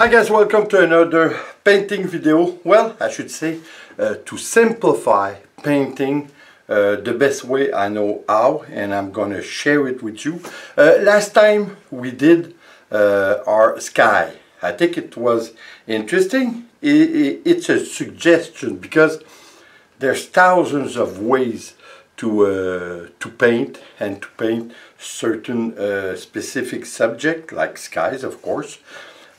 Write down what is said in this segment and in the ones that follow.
Hi guys, welcome to another painting video. Well, I should say to simplify painting the best way I know how, and I'm gonna share it with you. Last time we did our sky. I think it was interesting. It's a suggestion because there's thousands of ways to paint and to paint certain specific subject like skies, of course.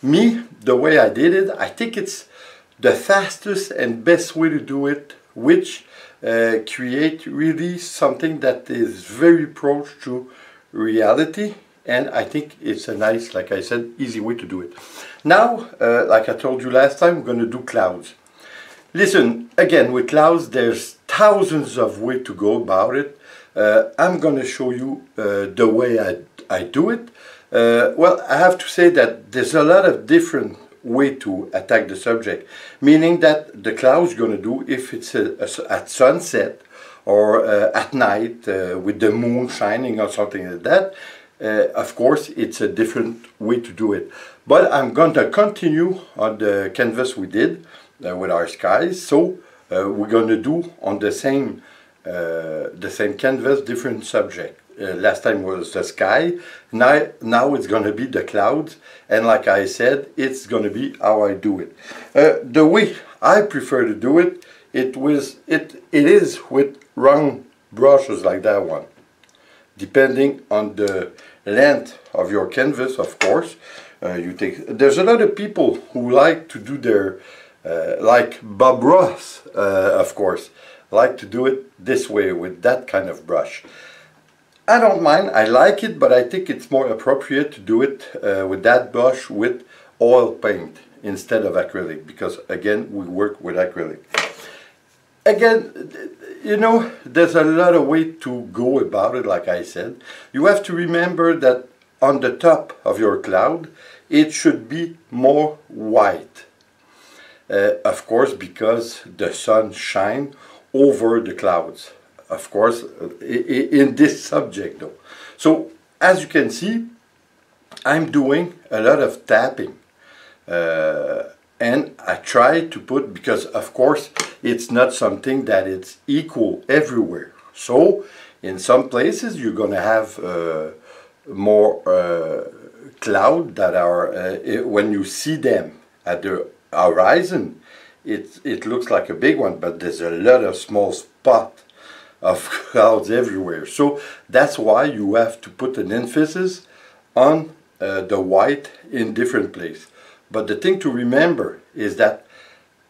Me, the way I did it, I think it's the fastest and best way to do it, which create really something that is very close to reality, and I think it's a nice, like I said, easy way to do it. Now, like I told you last time, we're going to do clouds. Listen, again, with clouds, there's thousands of ways to go about it. I'm going to show you the way I do it. Well, I have to say that there's a lot of different way to attack the subject, meaning that the clouds you're going to do, if it's at sunset or at night with the moon shining or something like that, of course it's a different way to do it. But I'm going to continue on the canvas we did with our skies, so we're going to do on the same canvas different subject. Last time was the sky, now it's going to be the clouds, and like I said, it's going to be how I do it. The way I prefer to do it, it is with round brushes like that one, depending on the length of your canvas, of course. There's a lot of people who like to do their, like Bob Ross, of course, like to do it this way with that kind of brush. I don't mind, I like it, but I think it's more appropriate to do it with that brush with oil paint instead of acrylic, because again, we work with acrylic. Again, you know, there's a lot of way to go about it, like I said. You have to remember that on the top of your cloud, it should be more white. Of course, because the sun shines over the clouds. Of course, in this subject though. So, as you can see, I'm doing a lot of tapping. And I try to put, because of course, it's not something that it's equal everywhere. So, in some places, you're going to have more cloud that are, when you see them at the horizon, it looks like a big one, but there's a lot of small spots of clouds everywhere. So that's why you have to put an emphasis on the white in different places. But the thing to remember is that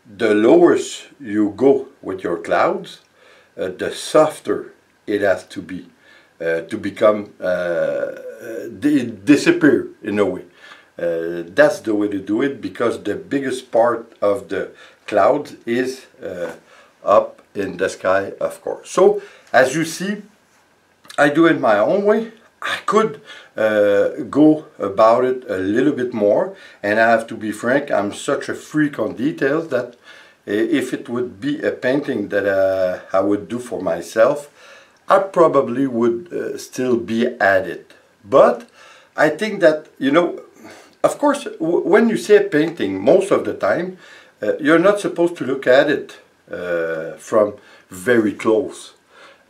the lower you go with your clouds, the softer it has to be to become disappear in a way. That's the way to do it, because the biggest part of the cloud is up in the sky, of course. So, as you see, I do it my own way. I could go about it a little bit more, and I have to be frank, I'm such a freak on details that if it would be a painting that I would do for myself, I probably would still be at it. But I think that, you know, of course, when you say a painting, most of the time, you're not supposed to look at it from very close.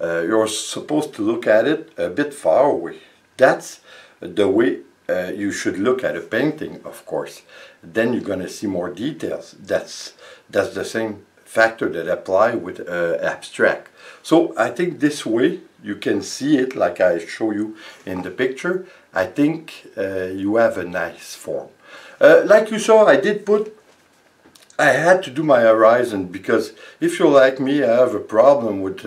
You're supposed to look at it a bit far away. That's the way you should look at a painting, of course. Then you're going to see more details. That's the same factor that apply with abstract. So I think this way you can see it like I show you in the picture. I think you have a nice form. Like you saw, I had to do my horizon, because if you're like me, I have a problem with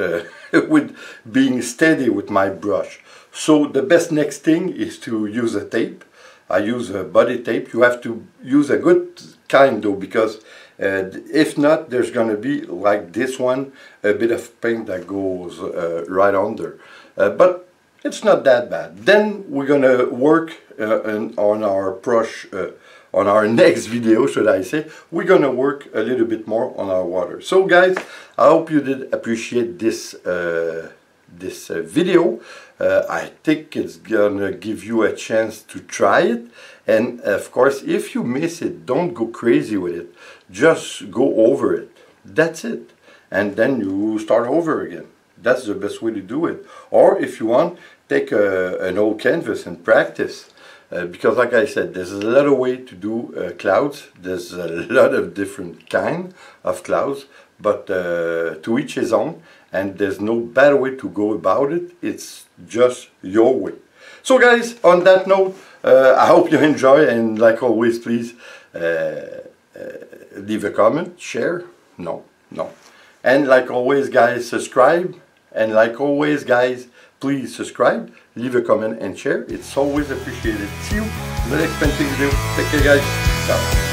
with being steady with my brush. So the best next thing is to use a tape. I use a body tape. You have to use a good kind though, because if not, there's going to be, like this one, a bit of paint that goes right under. But it's not that bad. Then we're going to work on our brush. On our next video, should I say, we're going to work a little bit more on our water. So guys, I hope you did appreciate this this video. I think it's gonna give you a chance to try it, and of course if you miss it, don't go crazy with it, just go over it, that's it, and then you start over again. That's the best way to do it. Or if you want, take an old canvas and practice, because like I said, there's a lot of way to do clouds. There's a lot of different kind of clouds, but to each his own, and there's no better way to go about it. It's just your way. So guys, on that note, I hope you enjoy, and like always, please leave a comment, share, no, and like always guys, subscribe, and like always guys, please subscribe, leave a comment and share. It's always appreciated. See you in the next painting video. Take care guys. Ciao.